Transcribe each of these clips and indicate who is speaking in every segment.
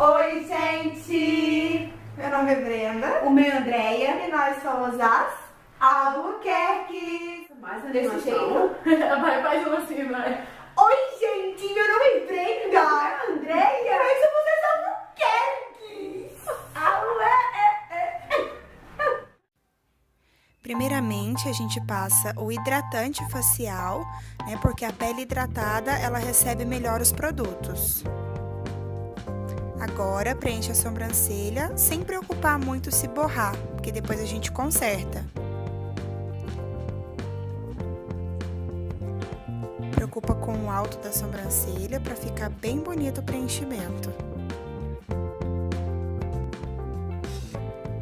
Speaker 1: Oi, gente! Meu nome é Brenda.
Speaker 2: O meu é Andréia.
Speaker 1: E nós somos as Albuquerques.
Speaker 2: Mais
Speaker 1: Desse
Speaker 2: animação.
Speaker 1: jeito?
Speaker 2: Faz uma assim, vai.
Speaker 1: Oi, gente! Meu nome é Brenda. Meu nome é Andréia. Nós somos as Albuquerques.
Speaker 3: Primeiramente, a gente passa o hidratante facial, né? Porque a pele hidratada, ela recebe melhor os produtos. Agora, preenche a sobrancelha, sem preocupar muito se borrar, porque depois a gente conserta. Preocupa com o alto da sobrancelha para ficar bem bonito o preenchimento.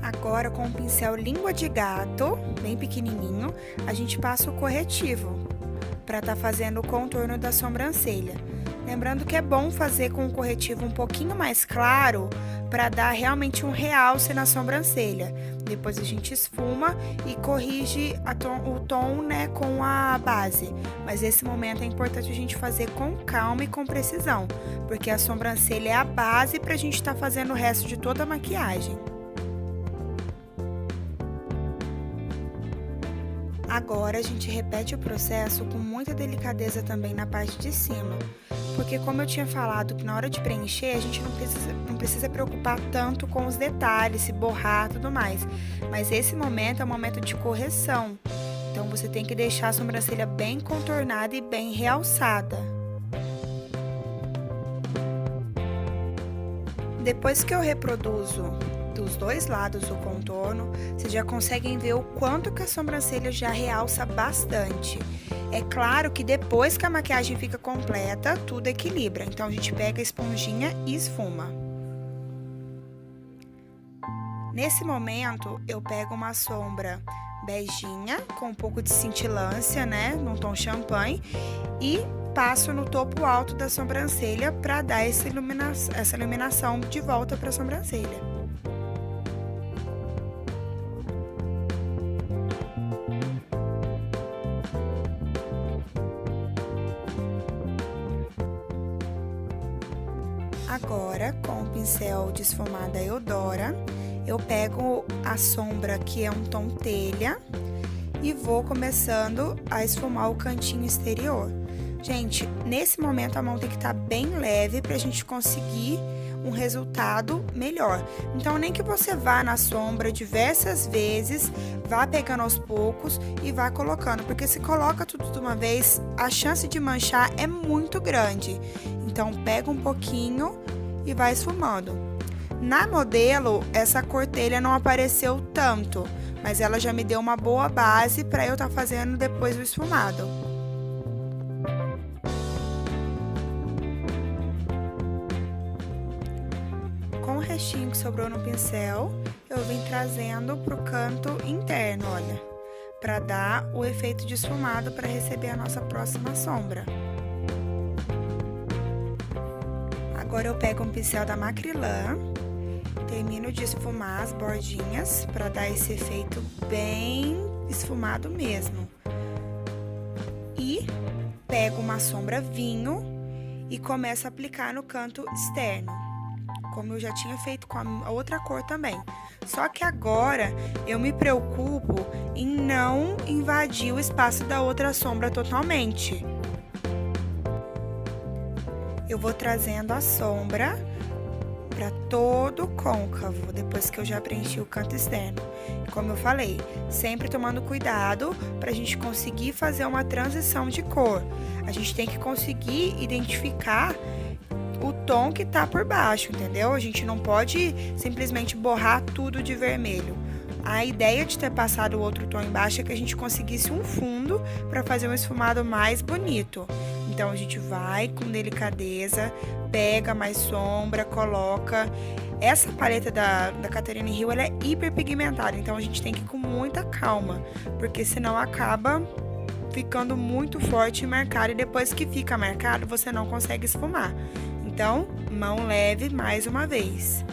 Speaker 3: Agora, com o pincel língua de gato, bem pequenininho, a gente passa o corretivo para estar fazendo o contorno da sobrancelha. Lembrando que é bom fazer com o corretivo um pouquinho mais claro para dar realmente um realce na sobrancelha. Depois a gente esfuma e corrige o tom, né, com a base. Mas nesse momento é importante a gente fazer com calma e com precisão, porque a sobrancelha é a base para a gente estar fazendo o resto de toda a maquiagem. Agora a gente repete o processo com muita delicadeza também na parte de cima, porque como eu tinha falado que na hora de preencher a gente não precisa preocupar tanto com os detalhes, se borrar e tudo mais, mas esse momento é um momento de correção, então você tem que deixar a sobrancelha bem contornada e bem realçada. Depois que eu reproduzo dos dois lados o contorno, vocês já conseguem ver o quanto que a sobrancelha já realça bastante. É claro que depois que a maquiagem fica completa, tudo equilibra. Então, a gente pega a esponjinha e esfuma. Nesse momento, eu pego uma sombra beijinha, com um pouco de cintilância, né, num tom champanhe, e passo no topo alto da sobrancelha para dar essa iluminação de volta para a sobrancelha. Agora, com o pincel de esfumar da Eudora, eu pego a sombra que é um tom telha e vou começando a esfumar o cantinho exterior. Gente, nesse momento a mão tem que estar bem leve pra gente conseguir um resultado melhor. Então, nem que você vá na sombra diversas vezes, vá pegando aos poucos e vá colocando, porque se coloca tudo de uma vez, a chance de manchar é muito grande. Então, pega um pouquinho e vai esfumando. Na modelo, essa cor telha não apareceu tanto, mas ela já me deu uma boa base para eu estar fazendo depois o esfumado. Com o restinho que sobrou no pincel, eu vim trazendo pro canto interno, olha, para dar o efeito de esfumado para receber a nossa próxima sombra. Agora eu pego um pincel da Macrylan, termino de esfumar as bordinhas para dar esse efeito bem esfumado mesmo. E pego uma sombra vinho e começo a aplicar no canto externo, como eu já tinha feito com a outra cor também. Só que agora eu me preocupo em não invadir o espaço da outra sombra totalmente. Eu vou trazendo a sombra para todo o côncavo, depois que eu já preenchi o canto externo. Como eu falei, sempre tomando cuidado para a gente conseguir fazer uma transição de cor. A gente tem que conseguir identificar o tom que tá por baixo, entendeu? A gente não pode simplesmente borrar tudo de vermelho. A ideia de ter passado o outro tom embaixo é que a gente conseguisse um fundo para fazer um esfumado mais bonito. Então, a gente vai com delicadeza, pega mais sombra, coloca. Essa paleta da Catherine Hill, ela é hiperpigmentada, então a gente tem que ir com muita calma, porque senão acaba ficando muito forte e marcado, e depois que fica marcado, você não consegue esfumar. Então, mão leve mais uma vez.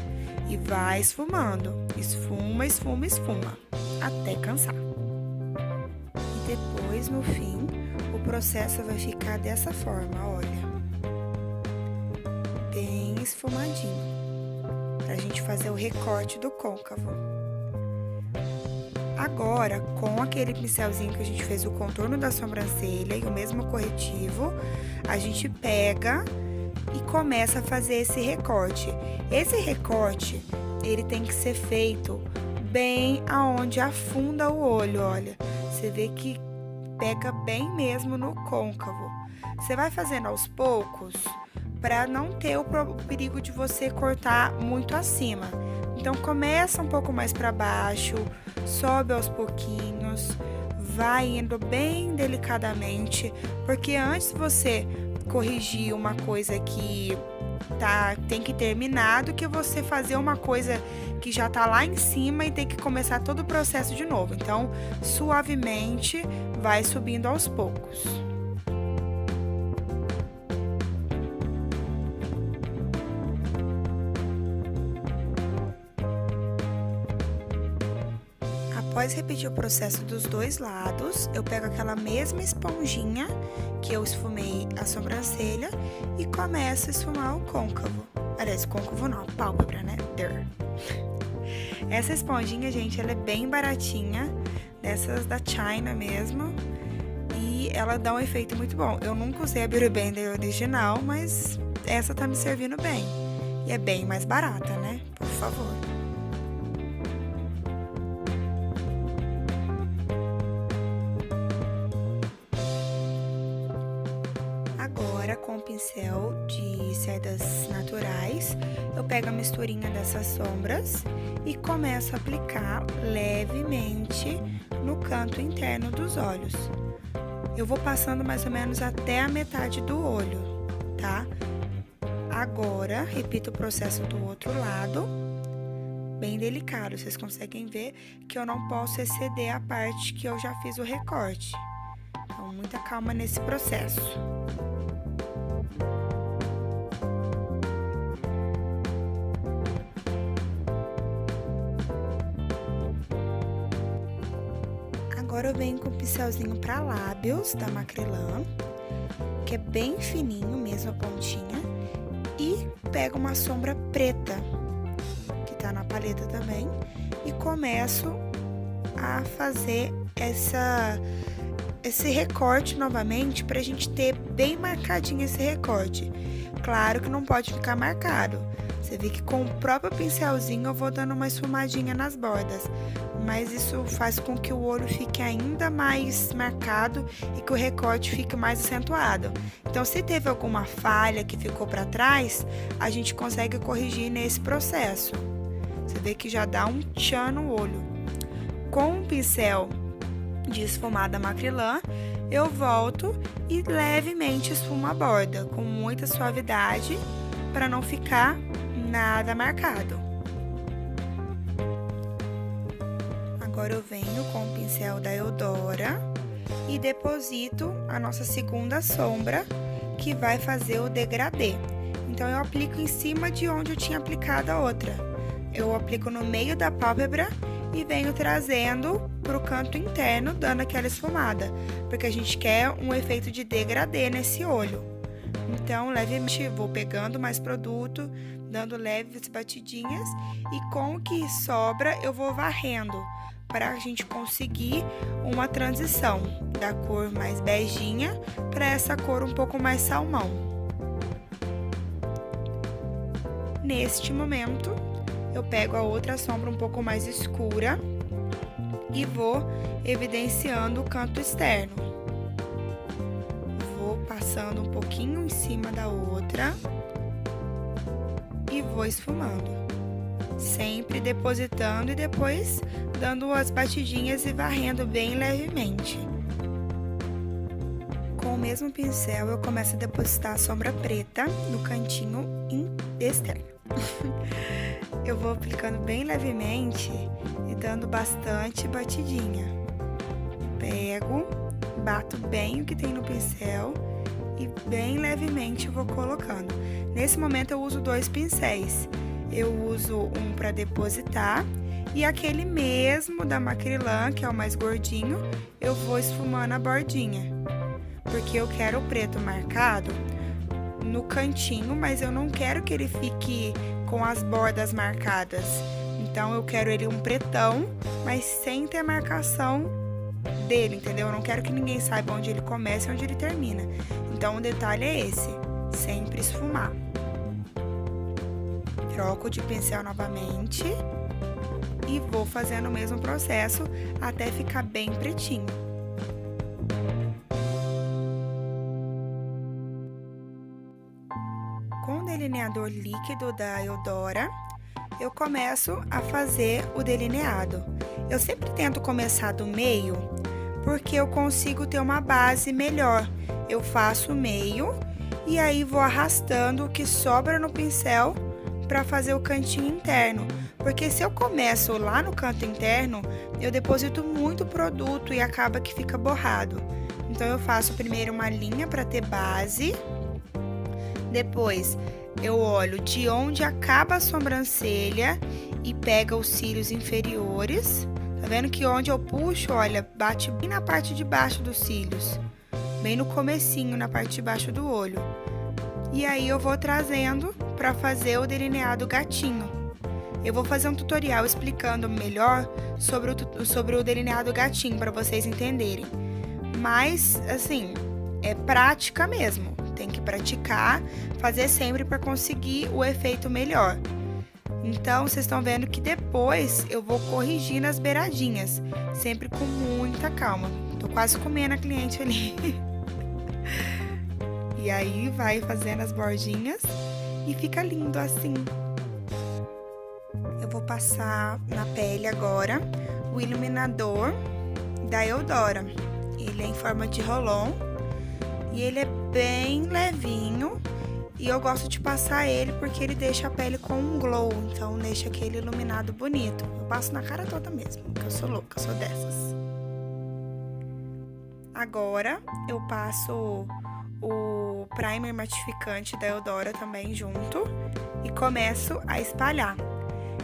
Speaker 3: E vai esfumando. Esfuma, esfuma, esfuma. Até cansar. E depois, no fim, o processo vai ficar dessa forma, olha. Bem esfumadinho. pra gente fazer o recorte do côncavo. Agora, com aquele pincelzinho que a gente fez o contorno da sobrancelha e o mesmo corretivo, a gente pega e começa a fazer esse recorte. Esse recorte, ele tem que ser feito bem aonde afunda o olho, olha. Você vê que pega bem mesmo no côncavo. Você vai fazendo aos poucos para não ter o perigo de você cortar muito acima. Então, começa um pouco mais para baixo, sobe aos pouquinhos, vai indo bem delicadamente, porque antes de você corrigir uma coisa que tem que terminar, do que você fazer uma coisa que já tá lá em cima e tem que começar todo o processo de novo. Então, suavemente, vai subindo aos poucos. Após repetir o processo dos dois lados, eu pego aquela mesma esponjinha que eu esfumei a sobrancelha e começo a esfumar o côncavo. Aliás, côncavo não, pálpebra, né? Essa esponjinha, gente, ela é bem baratinha, dessas da China mesmo, e ela dá um efeito muito bom. Eu nunca usei a Beauty Blender original, mas essa tá me servindo bem. E é bem mais barata, né? Por favor. Agora, com o pincel de cerdas naturais, eu pego a misturinha dessas sombras e começo a aplicar levemente no canto interno dos olhos. Eu vou passando mais ou menos até a metade do olho, tá? Agora, repito o processo do outro lado, bem delicado. Vocês conseguem ver que eu não posso exceder a parte que eu já fiz o recorte. Então, muita calma nesse processo. Agora eu venho com o pincelzinho para lábios da Macrylan, que é bem fininho mesmo a pontinha, e pego uma sombra preta, que tá na paleta também, e começo a fazer esse recorte novamente, pra gente ter bem marcadinho esse recorte. Claro que não pode ficar marcado. Você vê que com o próprio pincelzinho eu vou dando uma esfumadinha nas bordas, mas isso faz com que o olho fique ainda mais marcado e que o recorte fique mais acentuado. Então, se teve alguma falha que ficou para trás, a gente consegue corrigir nesse processo. Você vê que já dá um tchan no olho. Com o pincel de esfumar da Macrylan, eu volto e levemente esfumo a borda, com muita suavidade, para não ficar nada marcado. Agora eu venho com o pincel da Eudora e deposito a nossa segunda sombra, que vai fazer o degradê. Então, eu aplico em cima de onde eu tinha aplicado a outra. Eu aplico no meio da pálpebra e venho trazendo para o canto interno, dando aquela esfumada, porque a gente quer um efeito de degradê nesse olho. Então, levemente vou pegando mais produto, dando leves batidinhas, e com o que sobra eu vou varrendo, para a gente conseguir uma transição da cor mais beijinha para essa cor um pouco mais salmão. Neste momento, eu pego a outra sombra um pouco mais escura e vou evidenciando o canto externo. Vou passando um pouquinho em cima da outra e vou esfumando. Sempre depositando e depois dando as batidinhas e varrendo bem levemente. Com o mesmo pincel, eu começo a depositar a sombra preta no cantinho externo. Eu vou aplicando bem levemente e dando bastante batidinha. Pego, bato bem o que tem no pincel e bem levemente vou colocando. Nesse momento eu uso dois pincéis. Eu uso um para depositar e aquele mesmo da Macrylan, que é o mais gordinho, eu vou esfumando a bordinha. Porque eu quero o preto marcado no cantinho, mas eu não quero que ele fique com as bordas marcadas. Então eu quero ele um pretão, mas sem ter marcação dele, entendeu? Eu não quero que ninguém saiba onde ele começa e onde ele termina. Então o detalhe é esse, sempre esfumar. Troco de pincel novamente e vou fazendo o mesmo processo até ficar bem pretinho. Com o delineador líquido da Eudora, eu começo a fazer o delineado. Eu sempre tento começar do meio, porque eu consigo ter uma base melhor. Eu faço o meio e aí vou arrastando o que sobra no pincel para fazer o cantinho interno. Porque se eu começo lá no canto interno, eu deposito muito produto e acaba que fica borrado. Então eu faço primeiro uma linha para ter base. Depois eu olho de onde acaba a sobrancelha e pega os cílios inferiores. Tá vendo que onde eu puxo, olha, bate bem na parte de baixo dos cílios. Bem no comecinho, na parte de baixo do olho. E aí eu vou trazendo para fazer o delineado gatinho. Eu vou fazer um tutorial explicando melhor sobre o delineado gatinho para vocês entenderem. Mas, assim, é prática mesmo. Tem que praticar, fazer sempre para conseguir o efeito melhor. Então, vocês estão vendo que depois eu vou corrigir nas beiradinhas, sempre com muita calma. Tô quase comendo a cliente ali. E aí, vai fazendo as bordinhas e fica lindo assim. Eu vou passar na pele agora o iluminador da Eudora. Ele é em forma de rolon e ele é bem levinho. E eu gosto de passar ele porque ele deixa a pele com um glow, então deixa aquele iluminado bonito. Eu passo na cara toda mesmo, porque eu sou louca, eu sou dessas. Agora eu passo o primer matificante da Eudora também junto e começo a espalhar.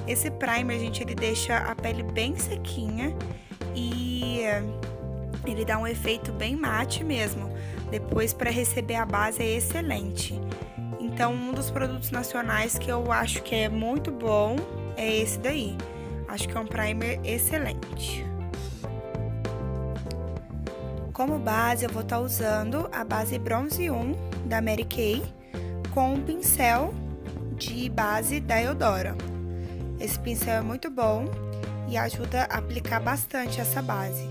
Speaker 3: Esse primer, gente, ele deixa a pele bem sequinha e ele dá um efeito bem mate mesmo. Depois, para receber a base, é excelente. Então, um dos produtos nacionais que eu acho que é muito bom é esse daí. Acho que é um primer excelente. Como base, eu vou estar usando a base Bronze 1 da Mary Kay com um pincel de base da Eudora. Esse pincel é muito bom e ajuda a aplicar bastante essa base.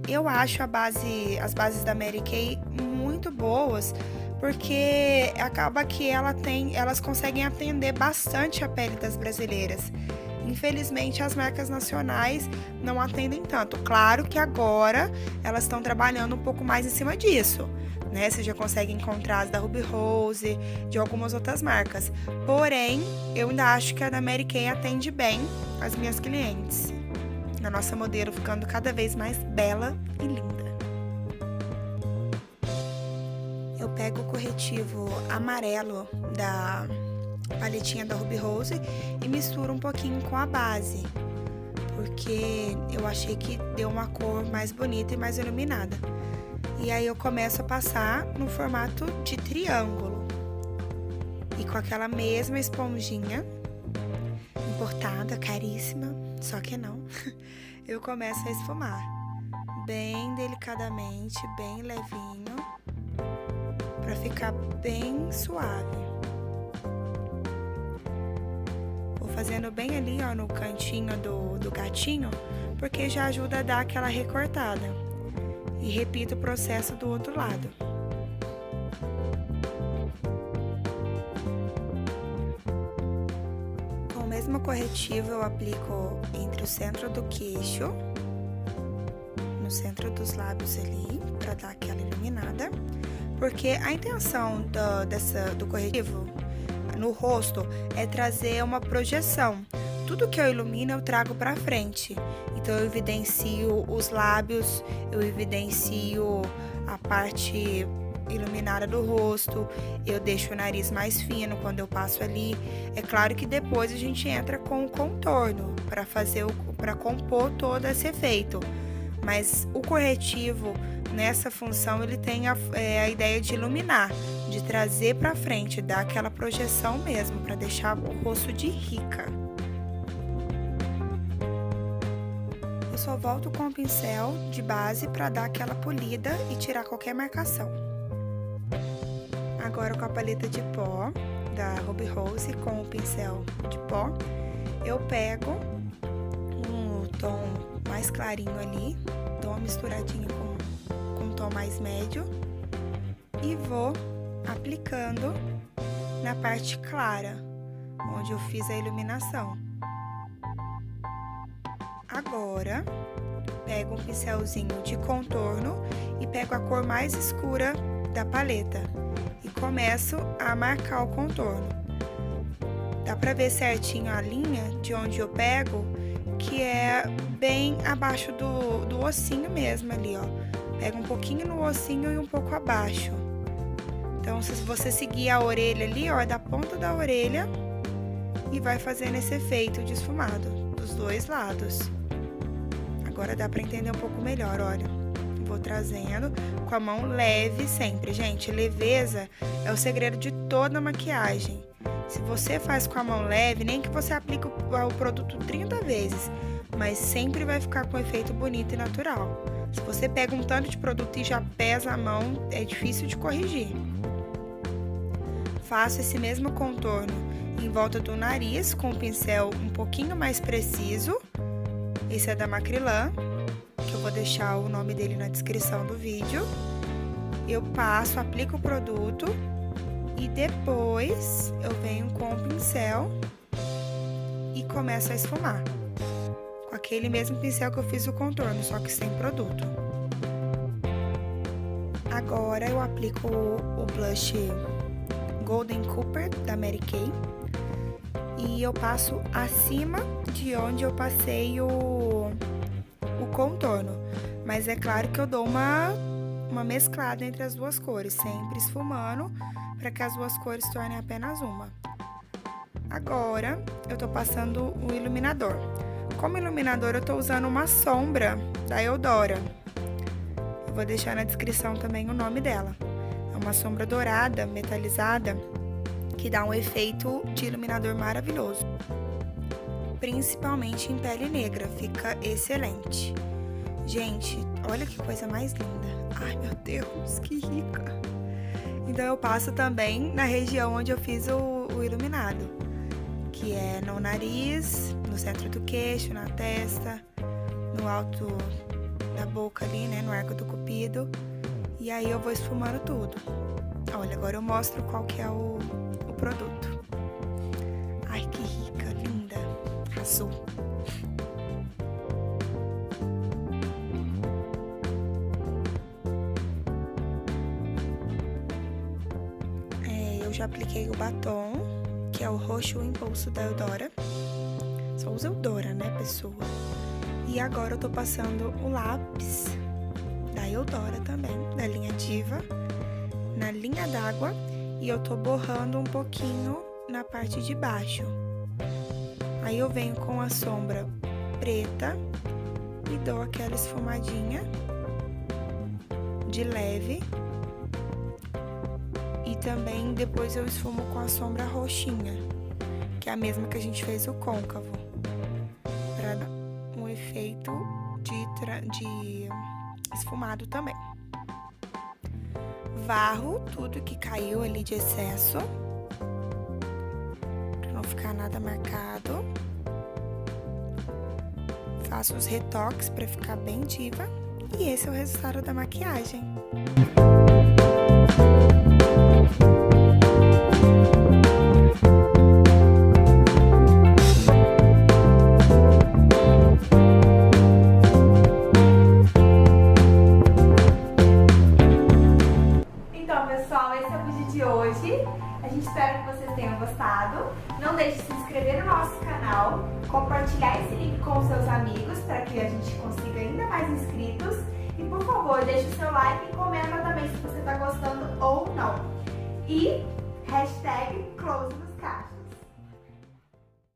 Speaker 3: Eu acho as bases da Mary Kay muito boas, porque acaba que elas conseguem atender bastante a pele das brasileiras. Infelizmente, as marcas nacionais não atendem tanto. Claro que agora elas estão trabalhando um pouco mais em cima disso, né? Você já consegue encontrar as da Ruby Rose, de algumas outras marcas. Porém, eu ainda acho que a da Mary Kay atende bem as minhas clientes. A nossa modelo ficando cada vez mais bela e linda. Eu pego o corretivo amarelo da paletinha da Ruby Rose e misturo um pouquinho com a base, porque eu achei que deu uma cor mais bonita e mais iluminada. E aí eu começo a passar no formato de triângulo e com aquela mesma esponjinha importada, caríssima, só que não. Eu começo a esfumar bem delicadamente, bem levinho, para ficar bem suave. Vou fazendo bem ali, ó, no cantinho do gatinho, porque já ajuda a dar aquela recortada. E repito o processo do outro lado. Com o mesmo corretivo eu aplico entre o centro do queixo, no centro dos lábios ali, para dar aquela iluminada. Porque a intenção do corretivo no rosto é trazer uma projeção. Tudo que eu ilumino eu trago para frente. Então eu evidencio os lábios, eu evidencio a parte iluminada do rosto, eu deixo o nariz mais fino quando eu passo ali. É claro que depois a gente entra com o contorno para compor todo esse efeito. Mas o corretivo, nessa função, ele tem a ideia de iluminar, de trazer pra frente, dar aquela projeção mesmo, pra deixar o rosto de rica. Eu só volto com o pincel de base pra dar aquela polida e tirar qualquer marcação. Agora com a paleta de pó da Ruby Rose com o pincel de pó, eu pego um tom mais clarinho ali, dou uma misturadinha com um tom mais médio e vou aplicando na parte clara, onde eu fiz a iluminação. Agora, pego um pincelzinho de contorno e pego a cor mais escura da paleta e começo a marcar o contorno. Dá pra ver certinho a linha de onde eu pego, que é bem abaixo do ossinho mesmo ali, ó. Pega um pouquinho no ossinho e um pouco abaixo. Então, se você seguir a orelha ali, ó, é da ponta da orelha e vai fazendo esse efeito de esfumado dos dois lados. Agora dá pra entender um pouco melhor, olha. Vou trazendo com a mão leve sempre, gente. Leveza é o segredo de toda a maquiagem. Se você faz com a mão leve, nem que você aplique o produto 30 vezes, mas sempre vai ficar com um efeito bonito e natural. Se você pega um tanto de produto e já pesa a mão, é difícil de corrigir. Faço esse mesmo contorno em volta do nariz com o pincel um pouquinho mais preciso. Esse é da Macrylan, que eu vou deixar o nome dele na descrição do vídeo. Eu passo, aplico o produto e depois eu venho com o pincel e começo a esfumar. Com aquele mesmo pincel que eu fiz o contorno, só que sem produto. Agora eu aplico o blush Golden Cooper da Mary Kay e eu passo acima de onde eu passei o contorno, mas é claro que eu dou uma mesclada entre as duas cores, sempre esfumando para que as duas cores tornem apenas uma. Agora eu tô passando o iluminador. Como iluminador eu tô usando uma sombra da Eudora. Eu vou deixar na descrição também o nome dela. É uma sombra dourada, metalizada, que dá um efeito de iluminador maravilhoso. Principalmente em pele negra, fica excelente. Gente, olha que coisa mais linda. Ai, meu Deus, que rica. Então eu passo também na região onde eu fiz o iluminado, que é no nariz, no centro do queixo, na testa, no alto da boca ali, né, no arco do cupido. E aí eu vou esfumando tudo. Olha, agora eu mostro qual que é o produto. Ai, que rica, linda, azul. Eu já apliquei o batom, que é o Roxo Impulso da Eudora. Só usa Eudora, né, pessoa? E agora eu tô passando o lápis da Eudora também, da linha Diva, na linha d'água, e eu tô borrando um pouquinho na parte de baixo. Aí eu venho com a sombra preta e dou aquela esfumadinha de leve. E também depois eu esfumo com a sombra roxinha, que é a mesma que a gente fez o côncavo, para dar um efeito de esfumado também. Varro tudo que caiu ali de excesso, para não ficar nada marcado. Faço os retoques para ficar bem diva. E esse é o resultado da maquiagem.
Speaker 1: Então, pessoal, esse é o vídeo de hoje. A gente espera que vocês tenham gostado. Não deixe de se inscrever no nosso canal, compartilhar esse link com os seus amigos para que a gente consiga ainda mais inscritos. E, por favor, deixe o seu like e comenta também se você está gostando ou não. E #close